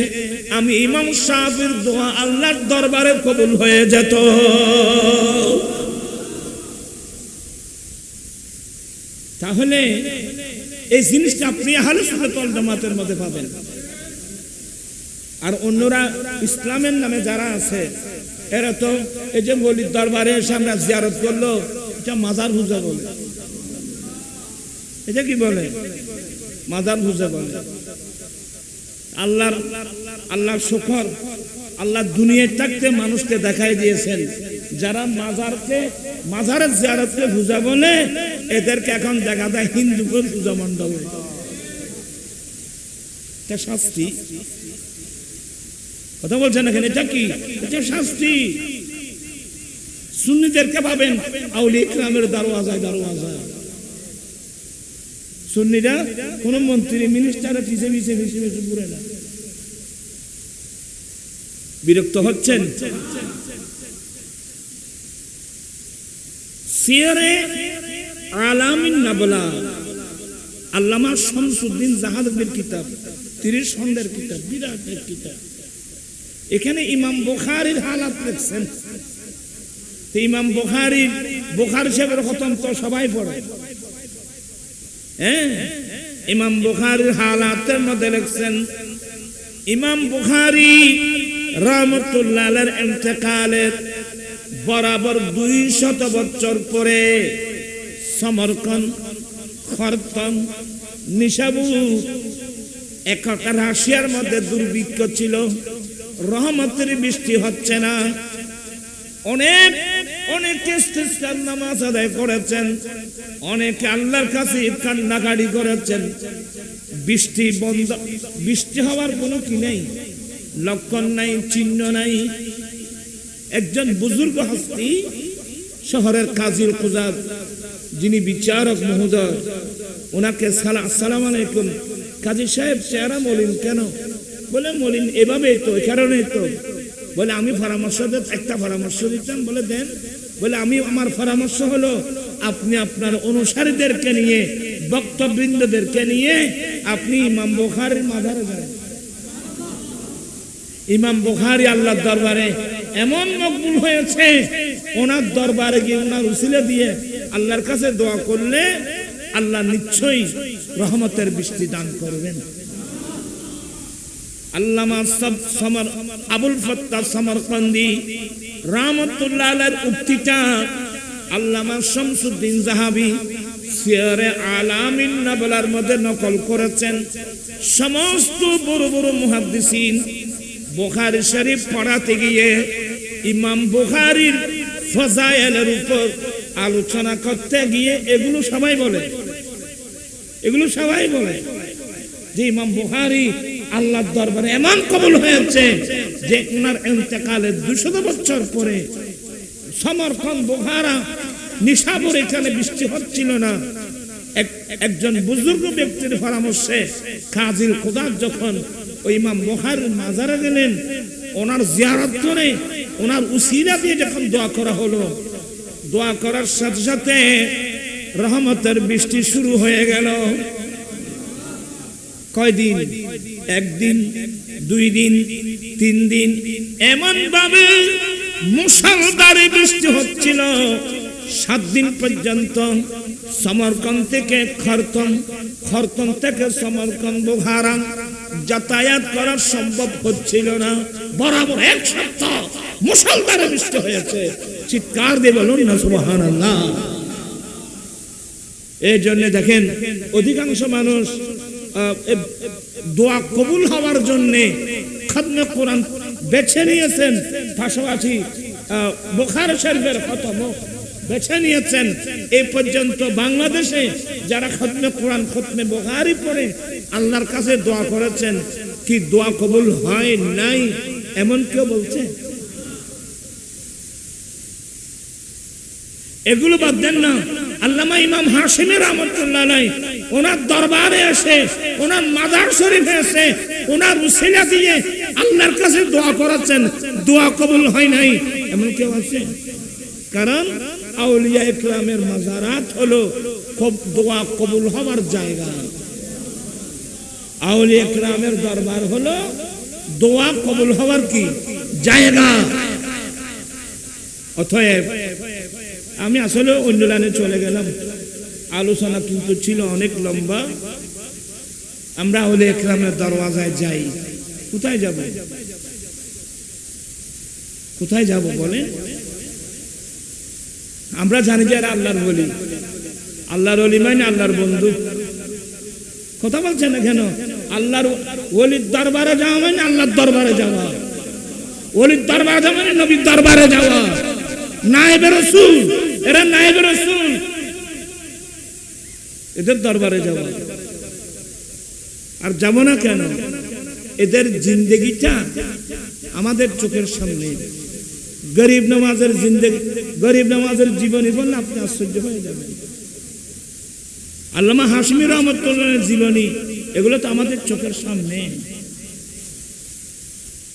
আমি ইমাম শাফির দোয়া আল্লাহর দরবারে কবুল হয়ে যেত। তাহলে এই জিনিসটা আপনি আহলে সুন্নাত ওয়াল জামাতের মধ্যে পাবেন। আর অন্যরা ইসলামের নামে যারা আছে এরা তো এই যে মৌলির দরবারে এসে আমরা জিয়ারত করলো, এটা মাজার পূজা বলে। এটা কি বলে? মাজার পূজা বলে। আল্লাহর শুকর, আল্লাহ দুনিয়ায় থাকতে মানুষকে দেখাই দিয়েছেন যারা মাজারের জিয়ারতকে পূজা বলে, এদেরকে এখন দেখা যায় হিন্দুদের পূজা মণ্ডপে। এটা শাস্তি। কথা বলছেন এখানে, এটা কি? এটা শাস্তি। সুন্নিদেরকে পাবেন আউলিয়া ইকরামের দরওয়াজায়। সুন্নিরা কোন মন্ত্রী মিনিস্টারের পিছে ঘুরে না। বিরক্ত হচ্ছেন? সিয়ারে আলামিন নাবলা আল্লামা শামসুদ্দিন জাহালুদ্দিন কিতাব, 30 খণ্ডের কিতাব, বিরাট এক কিতাব। এখানে ইমাম বুখারীর হালাত লিখছেন। ইমাম বুখারী সাহেবের খতম তো সবাই পড়ে। ইমাম বুখারীর হালাতের মধ্যে লিখছেন, ইমাম বুখারী রাহমাতুল্লাহ আলাইহির ইন্তেকালের বরাবর 200 বছর পরে সমরকন্দ, খরতম, নিশাবুর একাকার রাশিয়ার মধ্যে দুর্ভিক্ষ ছিল, রহমতের বৃষ্টি হচ্ছে না। অনেক অনেকে ইস্তিসকার নামাজ আদায় করেছেন, অনেকে আল্লাহর কাছে কান্নাকাটি করেছেন। বৃষ্টি বন্ধ, বৃষ্টি হওয়ার কোনো কি নেই, লক্ষণ নাই, চিহ্ন নাই। একজন বুজুর্গ হস্তি শহরের কাজীর কুজাত, যিনি বিচারক মহোদয়, ওনাকে আসসালামু আলাইকুম, কাজী সাহেব চেহারা মলিন কেন? বলে মলিন এভাবেই তো, এই কারণেই তো। বলে আমি একটা পরামর্শ দিতাম। বলে দেন। বলে আমার পরামর্শ হলো আপনি আপনার অনুসারীদেরকে নিয়ে, বক্তবৃন্দদেরকে নিয়ে আপনি ইমাম বুখারীর মাজারে যান। ইমাম বুখারী আল্লাহর দরবারে এমন মকবুল হয়েছে, ওনার দরবারে গিয়ে ওনার উসিলা দিয়ে আল্লাহর কাছে দোয়া করলে আল্লাহ নিশ্চয়ই রহমতের বৃষ্টি দান করবেন। আল্লামা আবুল ফাত্তাহ সমরকন্দি রাহমাতুল্লাহ আলাইহির উক্তিটা আল্লামা শামসুদ্দিন যাহাবী সিয়ারে আলামিন নাবলার মধ্যে নকল করেছেন। সমস্ত বড় বড় মুহাদ্দিসিন বুখারী শরীফ পড়াতে গিয়ে ইমাম বুখারীর ফজায়েলের উপর আলোচনা করতে গিয়ে এগুলো সবাই বলে যে ইমাম বুখারী আল্লাহর দরবারে এমন কবুল হয়েছে যে ওনার ইন্তেকালের 200 বছর পরে সমরকন্দ, বুখারা, নিশাবুর এখানে বৃষ্টি হচ্ছিল না। একজন বুজুর্গ ব্যক্তির পরামর্শে কাজীর কুজাত যখন ওই ইমাম বুখারীর মাজারে গেলেন, ওনার জিয়ারত করে ওনার উসিলা দিয়ে যখন দোয়া করা হলো, দোয়া করার সাথে সাথে রহমতের বৃষ্টি শুরু হয়ে গেল। কয়দিন? 1 দিন, 2 দিন, 3 দিন, এমন ভাবে মুষলধারে বৃষ্টি হচ্ছিল 7 দিন পর্যন্ত। সমরকন্দ থেকে খরতম, খরতম থেকে সমরকন্দ, বুখারা যাতায়াত করা সম্ভব হচ্ছিল না। বরাবর 1 সপ্তাহ মুষলধারে বৃষ্টি হয়েছে। চিৎকার দিয়ে বলুন না সুবহানাল্লাহ। এই জন্য দেখেন অধিকাংশ মানুষ দোয়া কবুল হওয়ার জন্য খতমে কোরআন বেছে নিয়েছেন, পাশাপাশি বুখারী শরীফের খতম বেছে নিয়েছেন। এই পর্যন্ত বাংলাদেশে যারা খতমে কোরআন, খতমে বুখারী পড়ে আল্লাহর কাছে দোয়া করেছেন, কি দোয়া কবুল হয় নাই এমন কেউ বলছে? এগুলো বাদ দেন না। আল্লামা ইমাম হাশিমি রাহমাতুল্লাহ আলাইহি ওনার দরবারে এসে, ওনার মাজার শরীফে এসে, ওনার উসিলা দিয়ে আল্লাহর কাছে দোয়া করেছেন, দোয়া কবুল হয় নাই এমন কেউ আছে? কারণ আউলিয়া ইকরামের মাজারাত হলো দোয়া কবুল হওয়ার জায়গা। আউলিয়া ইকরামের দরবার হলো দোয়া কবুল হওয়ার কি জায়গা। অতএব আমি আসলে অন্য লাইনে চলে গেলাম, আলোচনা কিন্তু ছিল অনেক লম্বা। আমরা আউলিয়া ইকরামের দরওয়াজায় যাই, কোথায় যাব? কোথায় যাব বলেন? আমরা জানি যে আল্লাহর ওলি, আল্লাহর ওলি মানে আল্লাহর বন্ধু। কথা বলছেন না কেন? আল্লাহর ওলির দরবারে যাওয়া মানে আল্লাহর দরবারে যাওয়া, ওলির দরবারে যাওয়া মানে নবীর দরবারে যাওয়া। নায়েবে রাসূল, এরা নায়েবে রাসূল, এদের দরবারে যাওয়া। আর যাব না কেন? এদের জিন্দেগিটা আমাদের চোখের সামনে। গরিব নওয়াজের জিন্দেগি, গরিব নওয়াজের জীবনী বললে আপনি আশ্চর্য হয়ে যাবেন। আল্লামা হাশিমি রাহমাতুল্লাহর জীবনী, এগুলো তো আমাদের চোখের সামনে।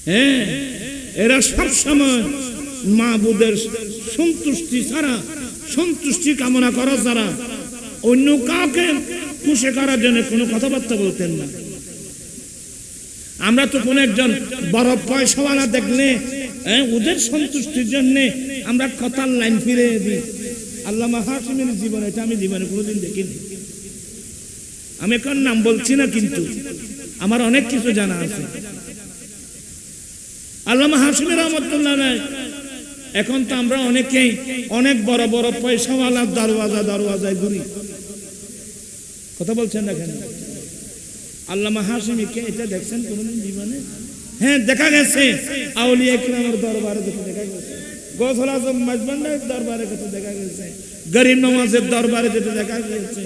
হ্যাঁ, এরা সব সময় মাবুদের সন্তুষ্টি ছাড়া, সন্তুষ্টি কামনা করা ছাড়া অন্য কাউকে খুশি করার জন্য কোনো কথাবার্তা বলতেন না। আমরা তো কোন একজন বড় পয়সাওয়ালা দেখলে ওদের সন্তুষ্টির জন্য আমরা কথার লাইন ফিরে দিই। আল্লামা হাশিমির জীবন, এটা আমি জীবনে কোনোদিন দেখিনি। আমি এখন নাম বলছি না, কিন্তু আমার অনেক কিছু জানা আছে। আল্লামা হাশিমি রাহমাতুল্লাহ আলাইহি এখন তো আমরা অনেকেই অনেক বড় বড় পয়সাওয়ালার দরওয়াজায় ঘুরি। কথা বলছেন না কেন? আল্লামা হাশিমিকে এটা দেখছেন কোনদিন জীবনে? হ্যাঁ, দেখা গেছে আউলিয়া কিরামের দরবারে দেখা গেছে, গৌসুল আজম মাজবান্ডার দরবারে দেখা গেছে, গরিব নওয়াজের দরবারে দেখা গেছে।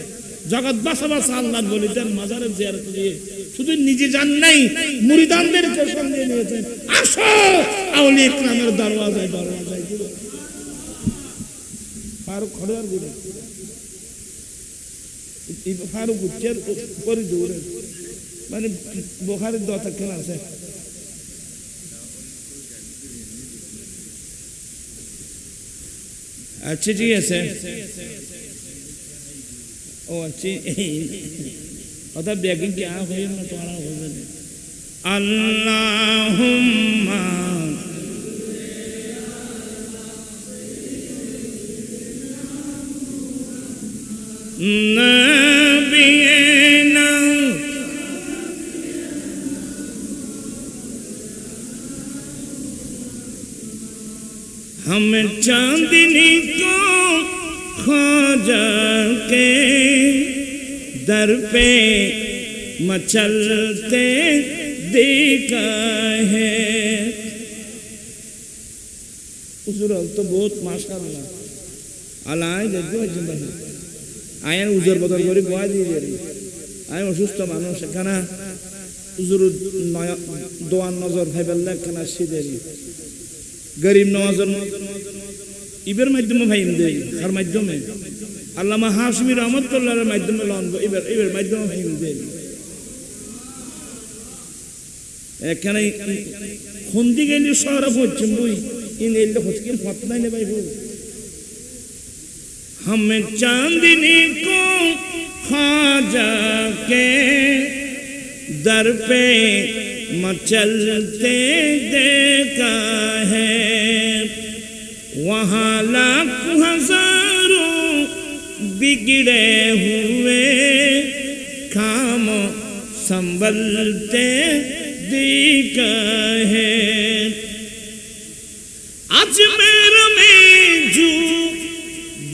জগৎ বাসা আল্লাহর ওলিদের মাজারে জিয়ারত দিয়ে শুধু নিজে যান নাই, মুরিদানদেরকে সঙ্গে নিয়েছেন। আসো আউলিয়া কিরামের দরওয়াজায় ঘুরে। ফারুক খড়ার ঘুরে, ফারুক উচ্চের পরে দৌড়ে, মানে বুখারীর দোয়া কেন আছে। আচ্ছা ঠিক আছে, ও আচ্ছা অর্থাৎ ব্যাগিং কি আর হয়ে না, তোমার হবে না। আল্লাহুম্মা নবিয়িনা हम चांदनी को ख्वाजा के दर पे मचलते देखा है। उजर तो बहुत माशाअल्लाह আলাই দেখো জিন্দাবাদ আয়ান উজর বদল করে গোয়া দিয়ে যাবে। আয় অসুস্থ মানুষ এখানে উজুর দোয়ান নজর ভাইবেল্লা কেনা সিদেরি গরিব নওয়াজের ইবের মাধ্যমে ভাইম দেই, আর মাধ্যমে আল্লামা হাশমি রহমতুল্লাহর মাধ্যমে লন্ড ইবের মাধ্যমে ভাইম দেই। এখানে খুন্দি গেলি শহরে পড়ছে বই ইন এলে হতকিন হত নাই নে ভাই বই। हम चांदनी को ख्वाजा के दर पे मचलते देखा है। वहाँ लाख हजारों बिगड़े हुए काम संभलते देखा है। अजमेर में जो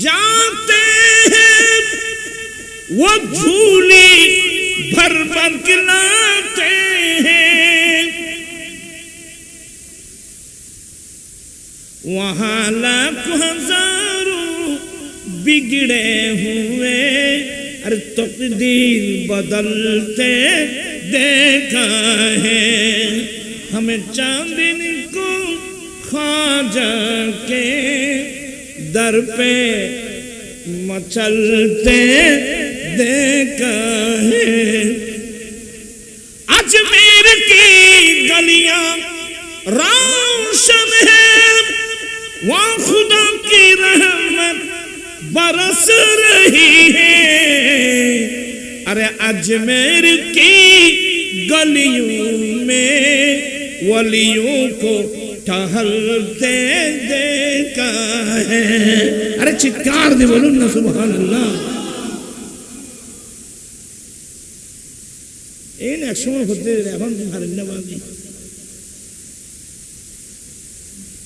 जाते हैं वो झूली भर भर के लाते हैं। वहाँ लाख हजारों बिगड़े हुए अरे तकदीर बदलते देखा है। हमें चांदनी को ख्वाजा के दर पे मचलते देखा है। अजमेर की गलियां रोशन है, वहाँ खुदा की रहमत बरस रही है। अरे अजमेर की गलियों में वलियों को टहलते देखा है। अरे चित्कार दे बोलो ना सुभान अल्लाह। इन একসময় হতে এখন ধন্যবাদী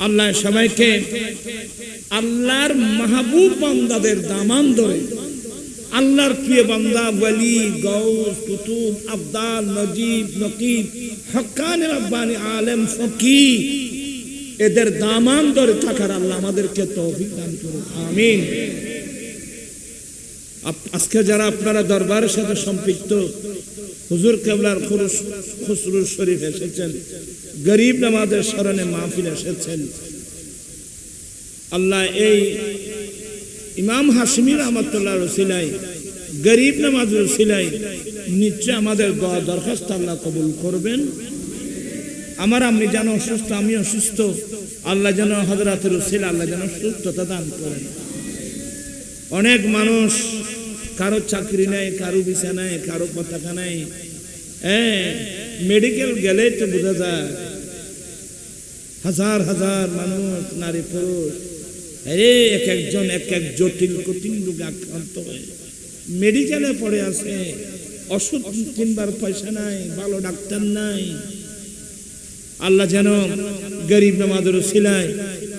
আল্লাহ সবাইকে আল্লাহর মাহবুব বান্দাদের দামান ধরে আল্লাহর প্রিয় বান্দা ওয়ালি গাউস কুতুব আবদাল নজিব নকিব হক্কানি রব্বানি আলেম ফকিহ এদের দামান ধরে থাকার আল্লাহ আমাদেরকে তৌফিক দান করুন, আমিন। আজকে যারা আপনারা দরবারের সাথে সম্পৃক্ত হুজুর কেবলার খুসরু শরীফ এসেছেন, গরিব নামাজের স্মরণে মাহফিল এসেছেন, আল্লাহ এই ইমাম হাশমি রহমতুল্লাহর ওসিলায় গরিব নামাজের ওসিলায় নিশ্চয় আমাদের দোয়া দরখাস্ত আল্লাহ কবুল করবেন। আমার আপনি যেন অসুস্থ, আমি অসুস্থ, আল্লাহ যেন হযরতের ওসিলা আল্লাহ যেন সুস্থতা দান করেন। অনেক মানুষ কারো চাকরি নাই, কারো ভিসা নাই, কারো পতাকা নাই। মেডিকেল গেলে তো বোঝা যায় হাজার হাজার মানুষ নারী পুরুষ এক একজন এক এক জটিল কঠিন রোগে আক্রান্ত হয়ে মেডিকেলে পড়ে আছে। ওষুধ কিনবার পয়সা নাই, ভালো ডাক্তার নাই। আল্লাহ যেন গরিব নামাজের ওসিলায়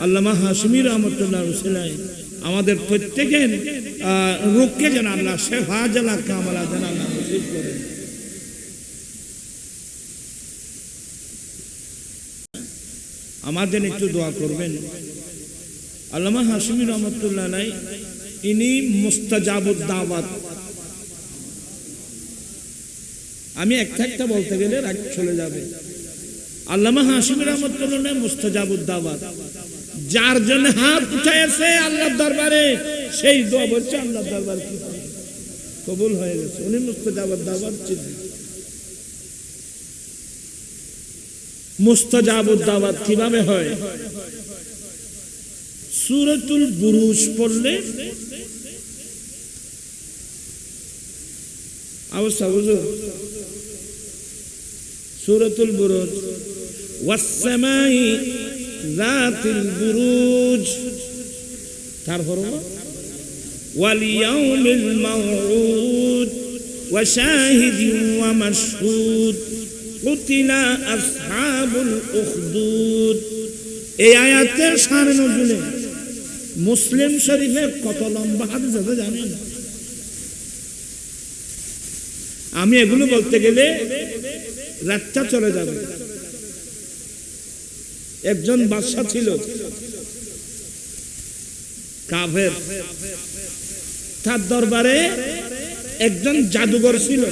আল্লামা হাশমি রহমতুল্লাহ উসিলায় আমাদের প্রত্যেকের রোগকে যেন আল্লাহ শেফা জালা কামালা যেন আল্লাহ নসিব করেন। আমাদের একটু দোয়া করবেন। আল্লামা হাশমি রহমতুল্লাহ আলাইহি ইনি মুস্তাজাবুদ দাওয়াত। আমি একটা বলতে গেলে রাগ চলে যাবে। আল্লামা হাশমি রহমতুল্লাহ আলাইহি মুস্তাজাবুদ দাওয়াত, যার জন্য হাত উঠাইছে আল্লাহর দরবারে সেই দোয়া বলছে আল্লাহর দরবার কি কবুল হয়ে গেছে। উনি মুস্তাজাবুদ দাওয়াত ছিলেন। মুস্তাজাবুদ দাওয়াত কিভাবে হয়? সূরাতুল বুরুজ পড়লে অবস্থা হুজুর, সূরাতুল বুরুজ ওয়াস সামাই যাতিল বুরুজ, তারপর ওয়াল ইয়াউমিল মাউউদ ওয়া শাহিদিন ওয়া মাশহুদ কুতিলা আসহাবুল উখদুদ। এই আয়াতের শানে নজুলে মুসলিম শরীফের কত লম্বা হাদিস আছে জানেন? আমি এগুলো বলতে গেলে রাতটা চলে যাবে। একজন বাদশা ছিল কাফের, তার দরবারে একজন জাদুঘর ছিল।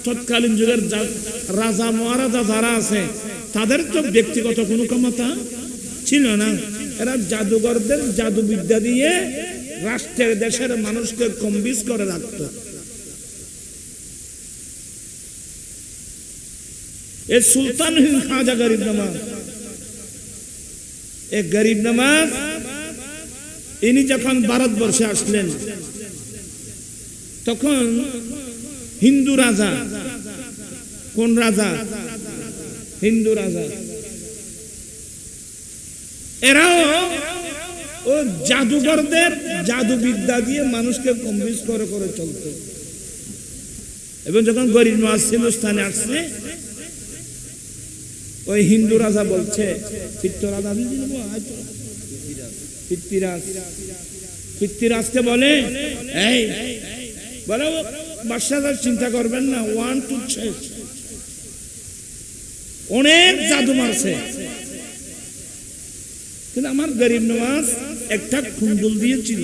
তৎকালীন যুগের রাজা মহারাজা যারা আছে তাদের তো ব্যক্তিগত কোনো ক্ষমতা ছিল না। এরা জাদুঘরদের জাদুবিদ্যা দিয়ে রাষ্ট্রের দেশের মানুষকে কনভিন্স করে রাখত। এই সুলতান খাজা গরিব নওয়াজ, এক গরিব নওয়াজ ইনি যখন ভারতবর্ষে আসলেন তখন হিন্দু রাজা, কোন রাজা? হিন্দু রাজা। এরাও ও জাদুঘরদের জাদুবিদ্যা দিয়ে মানুষকে কনভিন্স করে করে চলত। এবং যখন গরিব নওয়াজ হিন্দুস্তানে আসছে, ওই হিন্দু রাজা বলছে, পৃথ্বীরাজকে বলে, এই বলে বাদশাহ চিন্তা করবেন না, 1 2 6 অনেক জাদু মারছে, কিন্তু আমার গরিব নওয়াজ একটা খুন্দুল দিয়েছিল,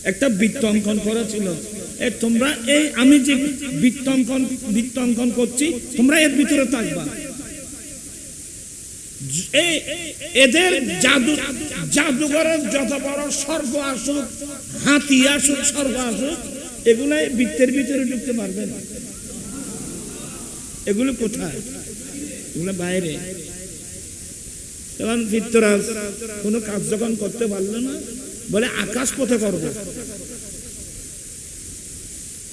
একটা বৃত্ত অঙ্কন করা ছিল। তোমরা এই আমি যে বৃত্ত অঙ্কন করছি তোমরা এর ভিতরে থাকবা। এদের জাদুঘরের যত বড় সর্প আসুক, হাতি আসুক, সর্প আসুক, এগুলো বৃত্তের ভিতরে ঢুকতে পারবে না। এগুলো কোথায়? এগুলো বাইরে। তখন পৃথ্বীরাজ কোনো কাজ যখন করতে পারলো না, বলে আকাশ পথে করবো।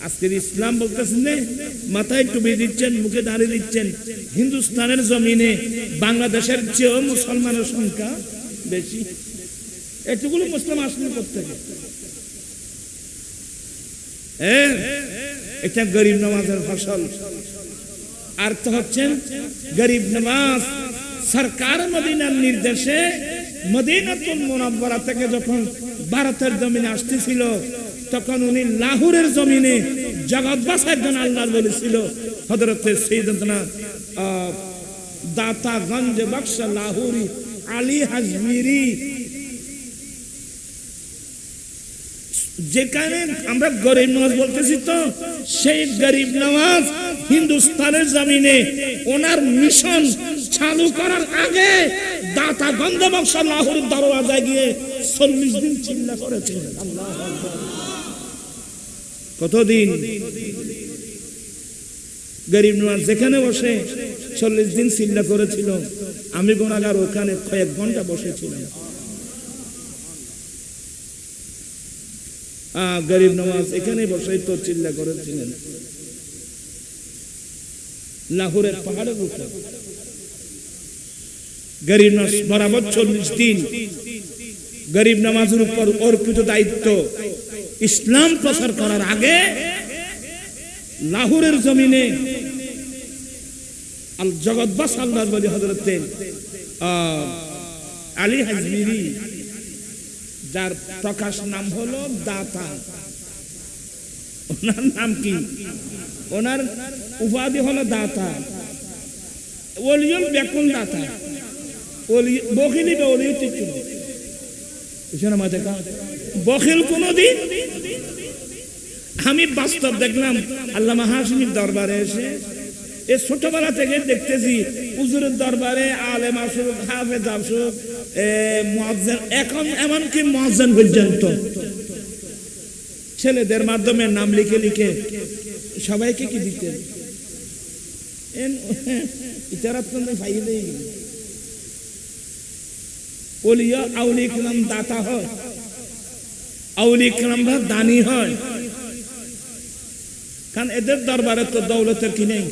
আজকের ইসলাম বলতেছেন, মাথায় টুপি দিচ্ছেন, মুখে দাঁড়িয়ে দিচ্ছেন। হিন্দুস্তানের জমিনে বাংলাদেশের চেয়েও মুসলমানের সংখ্যা বেশি। এটুকুলো মুসলিম আসলে করতে এটা গরিব নওয়াজের ফসল। আর তো হচ্ছেন গরিব নওয়াজ সরকার মদিনার নির্দেশে মদিনাতুল মুনাওয়ারা থেকে যখন ভারতের জমিনে আসতেছিল, তখন উনি লাহোরের জমিনে জগৎবাস একজন আল্লাহর ওলি ছিল, হযরত সাইয়্যিদনা দাতা গঞ্জ বখশ লাহোরি আলী হাজমিরি। যেখানে আমরা গরিব নওয়াজ বলতেছি, তো সেই গরিব নওয়াজ হিন্দুস্তানের জমিনে ওনার মিশন চালু করার আগে দাতা গঞ্জ বখশ লাহোরের দরওয়াজায় গিয়ে 40 দিন চিল্লা করেছিলেন। আল্লাহু আকবার। কতদিন? গরিব নওয়াজ যেখানে বসে 40 দিন চিল্লা করেছিল, আমি গুনাহগার ওখানে কয়েক ঘন্টা বসেছিলাম। গরিব নওয়াজ এখানে বসে তো চিল্লা করেছিলেন লাহোরের পাহাড়ের উপর। গরিব নওয়াজ বরাবর 40 দিন গরিব নওয়াজের উপর অর্পিত দায়িত্ব ইসলাম প্রচার করার আগে লাহোরের জমিনে আল জগৎবাস আল্লাহর ওলি হযরত আলী হাজমিরি, যার প্রকাশ নাম হলো দাতা। ওনার নাম কি? ওনার উপাধি হলো দাতা। ওলিউল বেকুল দাতা, বখিলি বা ওলিউ তিচ্ছু বখিল কোনদিন। আমি বাস্তব দেখলাম আল্লামা হাশিমির দরবারে এসে, এ ছোটবেলা থেকে দেখতেছি হুজুরের দরবারে আলেম আসুক, হাফেজ আসুক, মুয়াজ্জিন, এখন এমনকি মুয়াজ্জিন পর্যন্ত ছেলেদের মাধ্যমে নাম লিখে লিখে সবাইকে কি দিতেন? ওলিয়া আউলি ইকরাম দাতা হয়, আউলি ইকরামরা দানি হয়। কারণ এদের দরবারে তো দৌলতের কি নেই।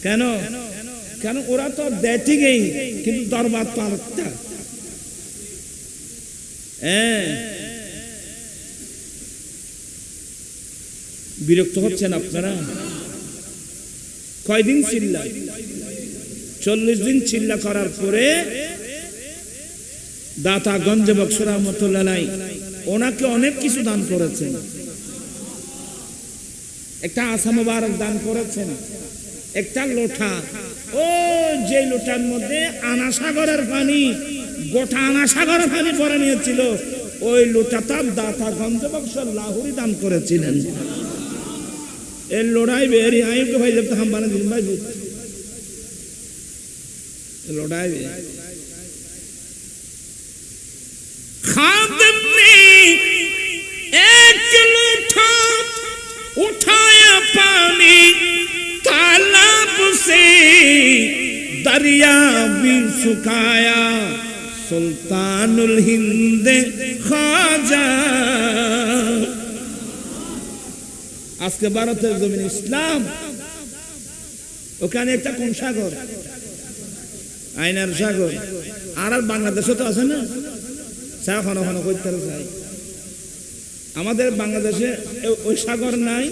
কেন? কেন ওরা তো দেয় ঠিকই, কিন্তু দরবার তো আরেকটা। বিরক্ত হচ্ছেন আপনারা? কয়দিন চিল্লা? 40 দিন চিল্লা করার পরে দাতা গঞ্জে বক্স রহমতুল্লাহ আলাইহি ওনাকে অনেক কিছু দান করেছেন। একটা আসা মোবারক দান করেছেন, একটা লোটা, ও যে লোটার মধ্যে আনাসাগরের পানি, গোটা আনাসাগরের পানি পরে নিয়েছিল, ওই লোটাটা দাতা গঞ্জে বক্স লাহুরি দান করেছিলেন। এই লড়াই বেরি আইকে ভাই জব হাম বানা দিন ভাই লড়াই खादिम ने एक लोटा उठाया पानी तालाब से, दरिया भी सुखाया सुल्तानुल हिंद ख्वाजा। আজকে ভারতের জমিন ইসলাম, ওখানে একটা কোন সাগর? আইনার সাগর। আর বাংলাদেশও তো আছে না, আমাদের বাংলাদেশে ওই সাগর নাই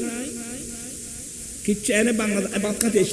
কিচ্ছু। এনে বাংলাদেশ